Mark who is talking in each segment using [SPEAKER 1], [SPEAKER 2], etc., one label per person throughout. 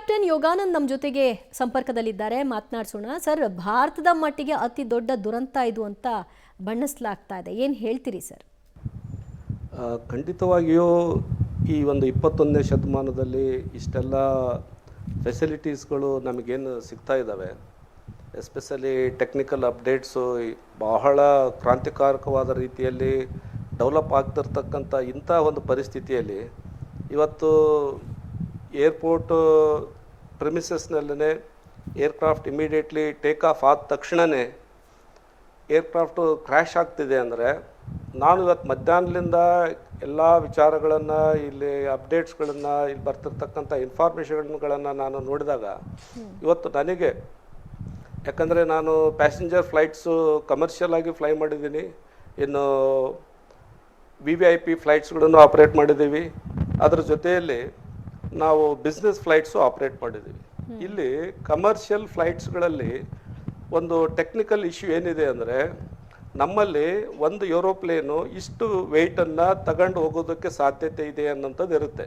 [SPEAKER 1] Captain Yoganand ನಮ್ಮ ಜೊತೆಗೆ ಸಂಪರ್ಕದಲ್ಲಿದ್ದಾರೆ, ಮಾತನಾಡಿಸೋಣ. ಸರ್, ಭಾರತದ ಮಟ್ಟಿಗೆ ಅತಿ ದೊಡ್ಡ ದುರಂತ ಇದು ಅಂತ ಬಣ್ಣಿಸಲಾಗ್ತಾ ಇದೆ, ಏನು ಹೇಳ್ತೀರಿ ಸರ್?
[SPEAKER 2] ಖಂಡಿತವಾಗಿಯೂ ಈ ಒಂದು 21ನೇ ಶತಮಾನದಲ್ಲಿ ಇಷ್ಟೆಲ್ಲ ಫೆಸಿಲಿಟೀಸ್ಗಳು ನಮಗೇನು ಸಿಗ್ತಾ ಇದ್ದಾವೆ, ಎಸ್ಪೆಷಲಿ ಟೆಕ್ನಿಕಲ್ ಅಪ್ಡೇಟ್ಸು ಬಹಳ ಕ್ರಾಂತಿಕಾರಕವಾದ ರೀತಿಯಲ್ಲಿ ಡೆವಲಪ್ ಆಗ್ತಿರ್ತಕ್ಕಂಥ ಇಂಥ ಒಂದು ಪರಿಸ್ಥಿತಿಯಲ್ಲಿ ಇವತ್ತು ಏರ್ಪೋರ್ಟ್ ಪ್ರೆಮಿಸಸ್ನಲ್ಲೇ ಏರ್ಕ್ರಾಫ್ಟ್ ಇಮಿಡಿಯೇಟ್ಲಿ ಟೇಕ್ ಆಫ್ ಆದ ತಕ್ಷಣವೇ ಏರ್ಕ್ರಾಫ್ಟು ಕ್ರ್ಯಾಶ್ ಆಗ್ತಿದೆ ಅಂದರೆ, ನಾನು ಇವತ್ತು ಮಧ್ಯಾಹ್ನದಿಂದ ಎಲ್ಲ ವಿಚಾರಗಳನ್ನು ಇಲ್ಲಿ ಅಪ್ಡೇಟ್ಸ್ಗಳನ್ನು ಇಲ್ಲಿ ಬರ್ತಿರ್ತಕ್ಕಂಥ ಇನ್ಫಾರ್ಮೇಷನ್ಗಳನ್ನು ನಾನು ನೋಡಿದಾಗ ಇವತ್ತು ನನಗೆ, ಯಾಕಂದರೆ ನಾನು ಪ್ಯಾಸೆಂಜರ್ ಫ್ಲೈಟ್ಸು ಕಮರ್ಷಿಯಲ್ ಆಗಿ ಫ್ಲೈ ಮಾಡಿದ್ದೀನಿ, ಇನ್ನು VVIP ಫ್ಲೈಟ್ಸ್ಗಳನ್ನು ಆಪ್ರೇಟ್ ಮಾಡಿದ್ದೀವಿ, ಅದರ ಜೊತೆಯಲ್ಲಿ ನಾವು ಬಿಸ್ನೆಸ್ ಫ್ಲೈಟ್ಸು ಆಪ್ರೇಟ್ ಮಾಡಿದ್ದೀವಿ. ಇಲ್ಲಿ ಕಮರ್ಷಿಯಲ್ ಫ್ಲೈಟ್ಸ್ಗಳಲ್ಲಿ ಒಂದು ಟೆಕ್ನಿಕಲ್ ಇಶ್ಯೂ ಏನಿದೆ ಅಂದರೆ, ನಮ್ಮಲ್ಲಿ ಒಂದು ಏರೋಪ್ಲೇನು ಇಷ್ಟು ವೆಯ್ಟನ್ನು ತಗೊಂಡು ಹೋಗೋದಕ್ಕೆ ಸಾಧ್ಯತೆ ಇದೆ ಅನ್ನೋಂಥದ್ದು ಇರುತ್ತೆ.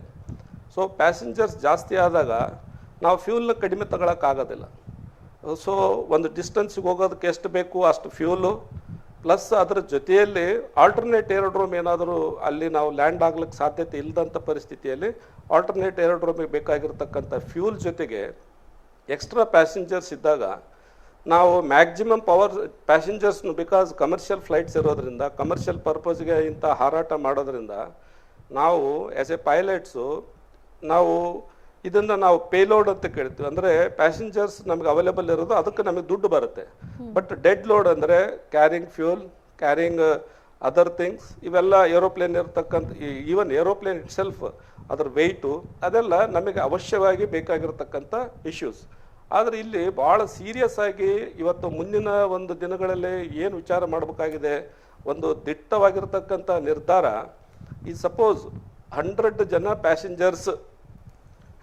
[SPEAKER 2] ಸೊ ಪ್ಯಾಸೆಂಜರ್ಸ್ ಜಾಸ್ತಿ ಆದಾಗ ನಾವು ಫ್ಯೂಲ್ನ ಕಡಿಮೆ ತಗೊಳಕ್ಕಾಗೋದಿಲ್ಲ. ಸೊ ಒಂದು ಡಿಸ್ಟೆನ್ಸಿಗೆ ಹೋಗೋದಕ್ಕೆ ಎಷ್ಟು ಬೇಕು ಅಷ್ಟು ಫ್ಯೂಲು, ಪ್ಲಸ್ ಅದರ ಜೊತೆಯಲ್ಲಿ ಆಲ್ಟರ್ನೇಟ್ ಏರೋಡ್ರೋಮ್ ಏನಾದರೂ ಅಲ್ಲಿ ನಾವು ಲ್ಯಾಂಡ್ ಆಗ್ಲಿಕ್ಕೆ ಸಾಧ್ಯತೆ ಇಲ್ಲದಂಥ ಪರಿಸ್ಥಿತಿಯಲ್ಲಿ ಆಲ್ಟರ್ನೇಟ್ ಏರೋಡ್ರೋಮಿಗೆ ಬೇಕಾಗಿರ್ತಕ್ಕಂಥ ಫ್ಯೂಲ್ ಜೊತೆಗೆ ಎಕ್ಸ್ಟ್ರಾ ಪ್ಯಾಸೆಂಜರ್ಸ್ ಇದ್ದಾಗ ನಾವು ಮ್ಯಾಕ್ಸಿಮಮ್ ಪವರ್ ಪ್ಯಾಸೆಂಜರ್ಸ್ನು, ಬಿಕಾಸ್ ಕಮರ್ಷಿಯಲ್ ಫ್ಲೈಟ್ಸ್ ಇರೋದ್ರಿಂದ, ಕಮರ್ಷಿಯಲ್ ಪರ್ಪಸ್ಗೆ ಇಂಥ ಹಾರಾಟ ಮಾಡೋದ್ರಿಂದ ನಾವು ಆ್ಯಸ್ ಎ ಪೈಲಟ್ಸು ನಾವು ಇದನ್ನು ನಾವು ಪೇಲೋಡ್ ಅಂತ ಕೇಳ್ತೀವಿ. ಅಂದರೆ ಪ್ಯಾಸೆಂಜರ್ಸ್ ನಮಗೆ ಅವೈಲೇಬಲ್ ಇರೋದು ಅದಕ್ಕೆ ನಮಗೆ ದುಡ್ಡು ಬರುತ್ತೆ. ಬಟ್ ಡೆಡ್ ಲೋಡ್ ಅಂದರೆ carrying fuel, carrying other things, ಇವೆಲ್ಲ ಏರೋಪ್ಲೇನ್ ಇರ್ತಕ್ಕಂಥ, ಈವನ್ ಏರೋಪ್ಲೇನ್ ಇಟ್ ಸೆಲ್ಫ್ ಅದರ ವೆಯ್ಟು, ಅದೆಲ್ಲ ನಮಗೆ ಅವಶ್ಯವಾಗಿ ಬೇಕಾಗಿರ್ತಕ್ಕಂಥ ಇಶ್ಯೂಸ್. ಆದರೆ ಇಲ್ಲಿ ಭಾಳ ಸೀರಿಯಸ್ ಆಗಿ ಇವತ್ತು ಮುಂದಿನ ಒಂದು ದಿನಗಳಲ್ಲಿ ಏನು ವಿಚಾರ ಮಾಡಬೇಕಾಗಿದೆ, ಒಂದು ದಿಟ್ಟವಾಗಿರ್ತಕ್ಕಂಥ ನಿರ್ಧಾರ. ಈ ಸಪೋಸ್ 100 ಜನ ಪ್ಯಾಸೆಂಜರ್ಸ್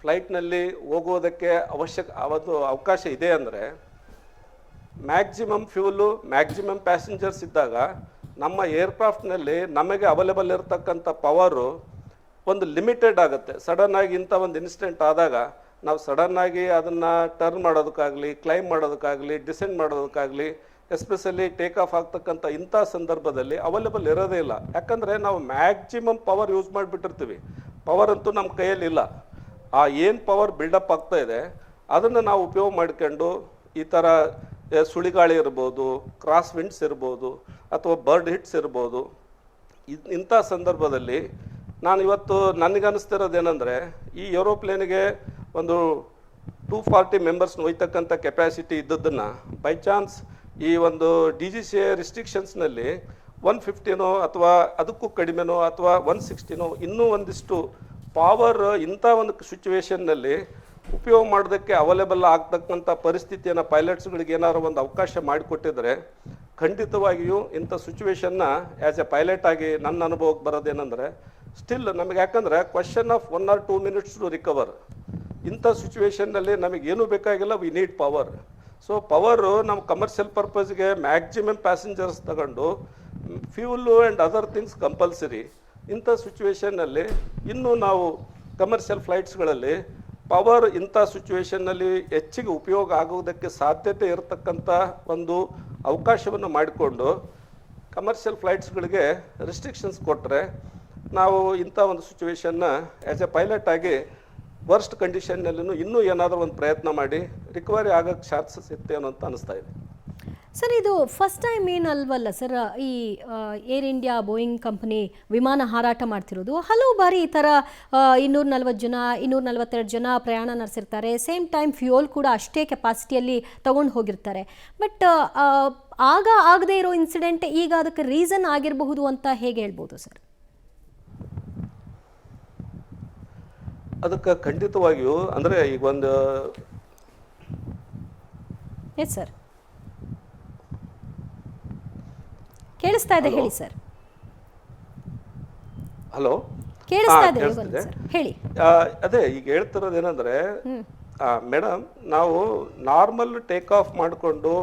[SPEAKER 2] ಫ್ಲೈಟ್ನಲ್ಲಿ ಹೋಗೋದಕ್ಕೆ ಒಂದು ಅವಕಾಶ ಇದೆ ಅಂದರೆ, ಮ್ಯಾಕ್ಸಿಮಮ್ ಫ್ಯೂಲು, ಮ್ಯಾಕ್ಸಿಮಮ್ ಪ್ಯಾಸೆಂಜರ್ಸ್ ಇದ್ದಾಗ ನಮ್ಮ ಏರ್ಕ್ರಾಫ್ಟ್ನಲ್ಲಿ ನಮಗೆ ಅವೈಲೇಬಲ್ ಇರತಕ್ಕಂಥ ಪವರು ಒಂದು ಲಿಮಿಟೆಡ್ ಆಗುತ್ತೆ. ಸಡನ್ನಾಗಿ ಇಂಥ ಒಂದು ಇನ್ಸಿಡೆಂಟ್ ಆದಾಗ ನಾವು ಸಡನ್ನಾಗಿ ಅದನ್ನು ಟರ್ನ್ ಮಾಡೋದಕ್ಕಾಗಲಿ, ಕ್ಲೈಮ್ ಮಾಡೋದಕ್ಕಾಗಲಿ, ಡಿಸೆಂಡ್ ಮಾಡೋದಕ್ಕಾಗಲಿ, ಎಸ್ಪೆಷಲಿ ಟೇಕ್ ಆಫ್ ಆಗ್ತಕ್ಕಂಥ ಇಂಥ ಸಂದರ್ಭದಲ್ಲಿ ಅವೈಲೇಬಲ್ ಇರೋದೇ ಇಲ್ಲ. ಯಾಕಂದರೆ ನಾವು ಮ್ಯಾಕ್ಸಿಮಮ್ ಪವರ್ ಯೂಸ್ ಮಾಡಿಬಿಟ್ಟಿರ್ತೀವಿ. ಪವರ್ ಅಂತೂ ನಮ್ಮ ಕೈಯಲ್ಲಿ ಇಲ್ಲ. ಆ ಏನು ಪವರ್ ಬಿಲ್ಡಪ್ ಆಗ್ತಾ ಇದೆ ಅದನ್ನು ನಾವು ಉಪಯೋಗ ಮಾಡ್ಕೊಂಡು ಈ ಥರ ಸುಳಿಗಾಳಿ ಇರ್ಬೋದು, ಕ್ರಾಸ್ ವಿಂಡ್ಸ್ ಇರ್ಬೋದು, ಅಥವಾ ಬರ್ಡ್ ಹಿಟ್ಸ್ ಇರ್ಬೋದು, ಇಂಥ ಸಂದರ್ಭದಲ್ಲಿ ನಾನು ಇವತ್ತು ನನಗನ್ನಿಸ್ತಿರೋದೇನೆಂದರೆ, ಈ ಏರೋಪ್ಲೇನಿಗೆ ಒಂದು 240 ಮೆಂಬರ್ಸ್ನ ಒಯ್ತಕ್ಕಂಥ ಕೆಪ್ಯಾಸಿಟಿ ಇದ್ದದ್ದನ್ನು ಬೈ ಚಾನ್ಸ್ ಈ ಒಂದು DGCA ರಿಸ್ಟ್ರಿಕ್ಷನ್ಸ್ನಲ್ಲಿ 150ನೋ ಅಥವಾ ಅದಕ್ಕೂ ಕಡಿಮೆನೋ ಅಥವಾ 160ನೋ ಇನ್ನೂ ಒಂದಿಷ್ಟು ಪವರ್ ಇಂಥ ಒಂದು ಸಿಚುವೇಷನ್ನಲ್ಲಿ ಉಪಯೋಗ ಮಾಡೋದಕ್ಕೆ ಅವೈಲೇಬಲ್ ಆಗ್ತಕ್ಕಂಥ ಪರಿಸ್ಥಿತಿಯನ್ನು ಪೈಲಟ್ಸ್ಗಳಿಗೆ ಏನಾದ್ರು ಒಂದು ಅವಕಾಶ ಮಾಡಿಕೊಟ್ಟಿದ್ರೆ, ಖಂಡಿತವಾಗಿಯೂ ಇಂಥ ಸಿಚುವೇಷನ್ನ ಆ್ಯಸ್ ಎ ಪೈಲಟ್ ಆಗಿ ನನ್ನ ಅನುಭವಕ್ಕೆ ಬರೋದೇನೆಂದರೆ, ಸ್ಟಿಲ್ ನಮಗೆ, ಯಾಕಂದರೆ question of 1 or 2 minutes to recover. ಇಂಥ ಸಿಚುವೇಷನ್ನಲ್ಲಿ ನಮಗೇನು ಬೇಕಾಗಿಲ್ಲ, we need power. So power ನಮ್ಮ ಕಮರ್ಷಿಯಲ್ ಪರ್ಪಸ್ಗೆ ಮ್ಯಾಕ್ಸಿಮಮ್ ಪ್ಯಾಸೆಂಜರ್ಸ್ ತಗೊಂಡು fuel and other things compulsory. ಇಂಥ ಸಿಚುವೇಷನ್ನಲ್ಲಿ ಇನ್ನೂ ನಾವು ಕಮರ್ಷಿಯಲ್ ಫ್ಲೈಟ್ಸ್ಗಳಲ್ಲಿ ಪವರ್ ಇಂಥ ಸಿಚುವೇಷನ್ನಲ್ಲಿ ಹೆಚ್ಚಿಗೆ ಉಪಯೋಗ ಆಗುವುದಕ್ಕೆ ಸಾಧ್ಯತೆ ಇರತಕ್ಕಂಥ ಒಂದು ಅವಕಾಶವನ್ನು ಮಾಡಿಕೊಂಡು ಕಮರ್ಷಿಯಲ್ ಫ್ಲೈಟ್ಸ್ಗಳಿಗೆ ರಿಸ್ಟ್ರಿಕ್ಷನ್ಸ್ ಕೊಟ್ಟರೆ, ನಾವು ಇಂಥ ಒಂದು ಸಿಚುವೇಷನ್ನ ಆ್ಯಸ್ ಎ ಪೈಲಟ್ ಆಗಿ ವರ್ಸ್ಟ್ ಕಂಡೀಷನ್ನಲ್ಲೂ ಇನ್ನೂ ಏನಾದರೂ ಒಂದು ಪ್ರಯತ್ನ ಮಾಡಿ ರಿಕವರಿ ಆಗೋಕ್ಕೆ ಚಾನ್ಸಸ್ ಇರುತ್ತೆ ಅನ್ನೋ ಅಂತ ಅನಿಸ್ತಾ ಇದೆ.
[SPEAKER 1] ಸರ್, ಇದು ಫಸ್ಟ್ ಟೈಮ್ ಏನಲ್ವಲ್ಲ ಸರ್, ಈ ಏರ್ ಇಂಡಿಯಾ ಬೋಯಿಂಗ್ ಕಂಪನಿ ವಿಮಾನ ಹಾರಾಟ ಮಾಡ್ತಿರೋದು. ಹಲವು ಬಾರಿ ಈ ಥರ 240 ಜನ 242 ಜನ ಪ್ರಯಾಣ ನಡೆಸಿರ್ತಾರೆ. ಸೇಮ್ ಟೈಮ್ ಫ್ಯೂಯಲ್ ಕೂಡ ಅಷ್ಟೇ ಕೆಪಾಸಿಟಿಯಲ್ಲಿ ತಗೊಂಡು ಹೋಗಿರ್ತಾರೆ. ಬಟ್ ಆಗ ಆಗದೇ ಇರೋ ಇನ್ಸಿಡೆಂಟ್ ಈಗ ಅದಕ್ಕೆ ರೀಸನ್ ಆಗಿರಬಹುದು ಅಂತ ಹೇಗೆ ಹೇಳ್ಬೋದು ಸರ್?
[SPEAKER 2] ಅದಕ್ಕೆ ಖಂಡಿತವಾಗಿಯೂ ಅಂದರೆ ಈಗ ಒಂದು
[SPEAKER 1] ಎಸ್ ಸರ್, ಕೇಳಿಸ್ತಾ ಇದೆ, ಹೇಳಿ ಸರ್.
[SPEAKER 2] ಹಲೋ,
[SPEAKER 1] ಕೇಳಿಸ್ತಾ ಇದೆ, ಹೇಳಿ.
[SPEAKER 2] ಅದೇ ಈಗ ಹೇಳ್ತಿರೋದೇನೆಂದರೆ, ಮೇಡಮ್, ನಾವು ನಾರ್ಮಲ್ ಟೇಕ್ ಆಫ್ ಮಾಡಿಕೊಂಡು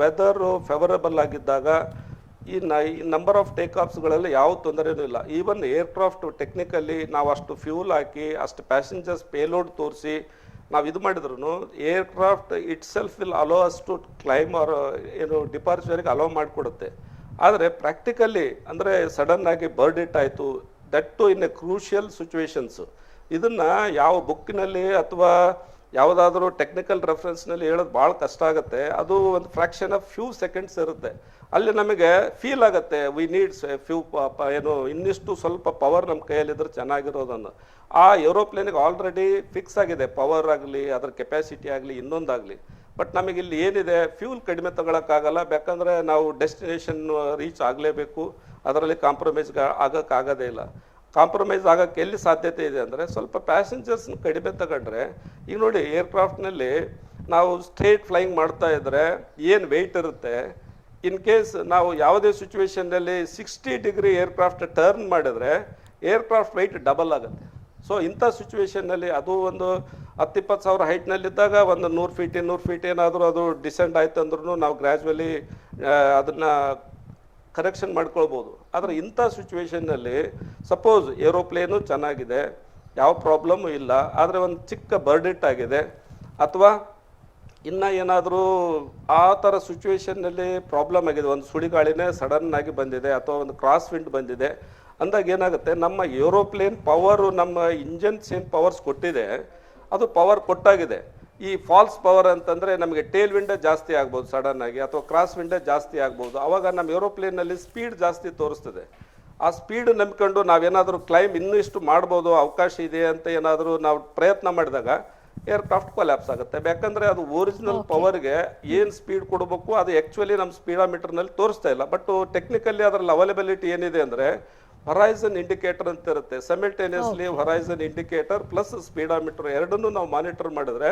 [SPEAKER 2] ವೆದರು ಫೇವರಬಲ್ ಆಗಿದ್ದಾಗ ಈ ನಂಬರ್ ಆಫ್ ಟೇಕ್ ಆಫ್ಸ್ಗಳಲ್ಲಿ ಯಾವ ತೊಂದರೆನೂ ಇಲ್ಲ. ಈವನ್ ಏರ್ಕ್ರಾಫ್ಟ್ ಟೆಕ್ನಿಕಲಿ ನಾವು ಅಷ್ಟು ಫ್ಯೂಲ್ ಹಾಕಿ, ಅಷ್ಟು ಪ್ಯಾಸೆಂಜರ್ಸ್ ಪೇಲೋಡ್ ತೋರಿಸಿ ನಾವು ಇದು ಮಾಡಿದ್ರು aircraft itself will allow us to climb or ಏನು ಡಿಪಾರ್ಚರ್ಗೆ ಅಲೋ ಮಾಡಿಕೊಡುತ್ತೆ. ಆದರೆ ಪ್ರಾಕ್ಟಿಕಲಿ ಅಂದರೆ ಸಡನ್ ಆಗಿ ಬರ್ಡ್ ಇಟ್ ಆಯಿತು, that too in a crucial situations. ಇದನ್ನು ಯಾವ ಬುಕ್ಕಿನಲ್ಲಿ ಅಥವಾ ಯಾವುದಾದ್ರೂ ಟೆಕ್ನಿಕಲ್ ರೆಫರೆನ್ಸ್ನಲ್ಲಿ ಹೇಳೋದು ಭಾಳ ಕಷ್ಟ ಆಗುತ್ತೆ. ಅದು ಒಂದು ಫ್ರ್ಯಾಕ್ಷನ್ ಆಫ್ ಫ್ಯೂ ಸೆಕೆಂಡ್ಸ್ ಇರುತ್ತೆ. ಅಲ್ಲಿ ನಮಗೆ ಫೀಲ್ ಆಗುತ್ತೆ ವಿ ನೀಡ್ಸ್ ಫ್ಯೂ ಏನು ಇನ್ನಿಷ್ಟು ಸ್ವಲ್ಪ ಪವರ್ ನಮ್ಮ ಕೈಯಲ್ಲಿದ್ರೆ ಚೆನ್ನಾಗಿರೋದನ್ನು. ಆ ಏರೋಪ್ಲೇನಿಗೆ ಆಲ್ರೆಡಿ ಫಿಕ್ಸ್ ಆಗಿದೆ ಪವರ್ ಆಗಲಿ ಅದರ ಕೆಪಾಸಿಟಿ ಆಗಲಿ ಇನ್ನೊಂದಾಗಲಿ. ಬಟ್ ನಮಗೆ ಇಲ್ಲಿ ಏನಿದೆ ಫ್ಯೂಲ್ ಕಡಿಮೆ ತಗೊಳಕ್ಕಾಗಲ್ಲ, ಬೇಕಂದರೆ ನಾವು ಡೆಸ್ಟಿನೇಷನ್ ರೀಚ್ ಆಗಲೇಬೇಕು. ಅದರಲ್ಲಿ ಕಾಂಪ್ರಮೈಸ್ ಆಗೋಕ್ಕಾಗೋದೇ ಇಲ್ಲ. ಕಾಂಪ್ರಮೈಸ್ ಆಗೋಕ್ಕೆ ಎಲ್ಲಿ ಸಾಧ್ಯತೆ ಇದೆ ಅಂದರೆ ಸ್ವಲ್ಪ ಪ್ಯಾಸೆಂಜರ್ಸ್ನ ಕಡಿಮೆ ತಗೊಂಡ್ರೆ, ಈಗ ನೋಡಿ ಏರ್ಕ್ರಾಫ್ಟ್ನಲ್ಲಿ ನಾವು ಸ್ಟ್ರೇಟ್ ಫ್ಲೈಯಿಂಗ್ ಮಾಡ್ತಾ ಇದ್ದರೆ ಏನು ವೆಯ್ಟ್ ಇರುತ್ತೆ, ಇನ್ ಕೇಸ್ ನಾವು ಯಾವುದೇ ಸಿಚುವೇಶನ್ನಲ್ಲಿ 60 ಡಿಗ್ರಿ ಏರ್ಕ್ರಾಫ್ಟ್ ಟರ್ನ್ ಮಾಡಿದ್ರೆ ಏರ್ಕ್ರಾಫ್ಟ್ ವೆಯ್ಟ್ ಡಬಲ್ ಆಗುತ್ತೆ. ಸೊ ಇಂಥ ಸಿಚುವೇಶನ್ನಲ್ಲಿ ಅದು ಒಂದು 10-20 ಸಾವಿರ ಹೈಟ್ನಲ್ಲಿದ್ದಾಗ ಒಂದು 100 ಫೀಟ್ 200 ಫೀಟ್ ಏನಾದರೂ ಅದು ಡಿಸೆಂಡ್ ಆಯ್ತು ಅಂದ್ರೂ ನಾವು ಗ್ರ್ಯಾಜುವಲಿ ಅದನ್ನು ಕರೆಕ್ಷನ್ ಮಾಡ್ಕೊಳ್ಬೋದು. ಆದರೆ ಇಂಥ ಸಿಚುವೇಶನ್ನಲ್ಲಿ ಸಪೋಸ್ ಏರೋಪ್ಲೇನು ಚೆನ್ನಾಗಿದೆ, ಯಾವ ಪ್ರಾಬ್ಲಮ್ಮು ಇಲ್ಲ, ಆದರೆ ಒಂದು ಚಿಕ್ಕ ಬರ್ಡಿಟ್ ಆಗಿದೆ ಅಥವಾ ಇನ್ನು ಏನಾದರೂ ಆ ಥರ ಸಿಚುವೇಶನ್ನಲ್ಲಿ ಪ್ರಾಬ್ಲಮ್ ಆಗಿದೆ, ಒಂದು ಸುಳಿಗಾಳಿನೇ ಸಡನ್ ಆಗಿ ಬಂದಿದೆ ಅಥವಾ ಒಂದು ಕ್ರಾಸ್ ವಿಂಡ್ ಬಂದಿದೆ ಅಂದಾಗ ಏನಾಗುತ್ತೆ, ನಮ್ಮ ಏರೋಪ್ಲೇನ್ ಪವರು ನಮ್ಮ ಇಂಜನ್ಸ್ ಏನು ಪವರ್ಸ್ ಕೊಟ್ಟಿದೆ ಅದು ಪವರ್ ಕೊಟ್ಟಾಗಿದೆ. ಈ ಫಾಲ್ಸ್ ಪವರ್ ಅಂತಂದರೆ ನಮಗೆ ಟೇಲ್ ವಿಂಡೇ ಜಾಸ್ತಿ ಆಗ್ಬೋದು ಸಡನ್ ಆಗಿ, ಅಥವಾ ಕ್ರಾಸ್ ವಿಂಡೇ ಜಾಸ್ತಿ ಆಗ್ಬೋದು. ಆವಾಗ ನಮ್ಮ ಏರೋಪ್ಲೇನಲ್ಲಿ ಸ್ಪೀಡ್ ಜಾಸ್ತಿ ತೋರಿಸ್ತದೆ. ಆ ಸ್ಪೀಡ್ ನಂಬಿಕೊಂಡು ನಾವೇನಾದರೂ ಕ್ಲೈಮ್ ಇನ್ನೂ ಇಷ್ಟು ಮಾಡ್ಬೋದು, ಅವಕಾಶ ಇದೆ ಅಂತ ಏನಾದರೂ ನಾವು ಪ್ರಯತ್ನ ಮಾಡಿದಾಗ ಏರ್ಕ್ರಾಫ್ಟ್ ಕೊಲ್ಯಾಪ್ಸ್ ಆಗುತ್ತೆ. ಯಾಕಂದರೆ ಅದು ಒರಿಜಿನಲ್ ಪವರ್ಗೆ ಏನು ಸ್ಪೀಡ್ ಕೊಡಬೇಕು ಅದು ಆ್ಯಕ್ಚುಲಿ ನಮ್ಮ ಸ್ಪೀಡಾಮೀಟರ್ನಲ್ಲಿ ತೋರಿಸ್ತಾ ಇಲ್ಲ. ಬಟ್ ಟೆಕ್ನಿಕಲಿ ಅದರಲ್ಲಿ ಅವೈಲಬಿಲಿಟಿ ಏನಿದೆ ಅಂದರೆ ಹೊರೈಸನ್ ಇಂಡಿಕೇಟರ್ ಅಂತ ಇರುತ್ತೆ. ಸೈಮಲ್ಟೇನಿಯಸ್ಲಿ ಹೊರೈಸನ್ ಇಂಡಿಕೇಟರ್ ಪ್ಲಸ್ ಸ್ಪೀಡಾಮೀಟರ್ ಎರಡನ್ನೂ ನಾವು ಮಾನಿಟರ್ ಮಾಡಿದ್ರೆ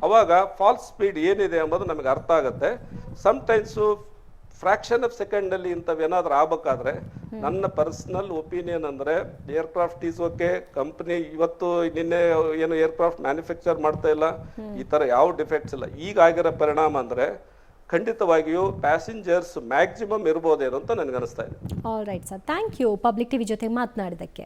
[SPEAKER 2] ಅವಾಗ ಫಾಲ್ಸ್ ಸ್ಪೀಡ್ ಏನಿದೆ ಎಂಬುದು ನಮಗೆ ಅರ್ಥ ಆಗುತ್ತೆ. ಸಮ್ಟೈಮ್ಸು ಫ್ರ್ಯಾಕ್ಷನ್ ಆಫ್ ಸೆಕೆಂಡಲ್ಲಿ ಇಂಥವೇನಾದ್ರೂ ಆಗಬೇಕಾದ್ರೆ ನನ್ನ ಪರ್ಸನಲ್ ಒಪಿನಿಯನ್ ಅಂದರೆ ಏರ್ಕ್ರಾಫ್ಟ್ ಈಸ್ ಓಕೆ. ಕಂಪ್ನಿ ಇವತ್ತು ನಿನ್ನೆ ಏನು ಏರ್ಕ್ರಾಫ್ಟ್ ಮ್ಯಾನುಫ್ಯಾಕ್ಚರ್ ಮಾಡ್ತಾ ಇಲ್ಲ, ಈ ಥರ ಯಾವ ಡಿಫೆಕ್ಟ್ಸ್ ಇಲ್ಲ. ಈಗ ಆಗಿರೋ ಪರಿಣಾಮ ಅಂದರೆ ಖಂಡಿತವಾಗಿಯೂ ಪ್ಯಾಸೆಂಜರ್ಸ್ ಮ್ಯಾಕ್ಸಿಮಮ್ ಇರ್ಬೋದೇನೋ ಅಂತ ನನಗೆ ಅನಿಸ್ತಾ ಇದೆ.
[SPEAKER 1] All right sir, thank you public TV ಜೊತೆ ಮಾತನಾಡಿದ್ದಕ್ಕೆ.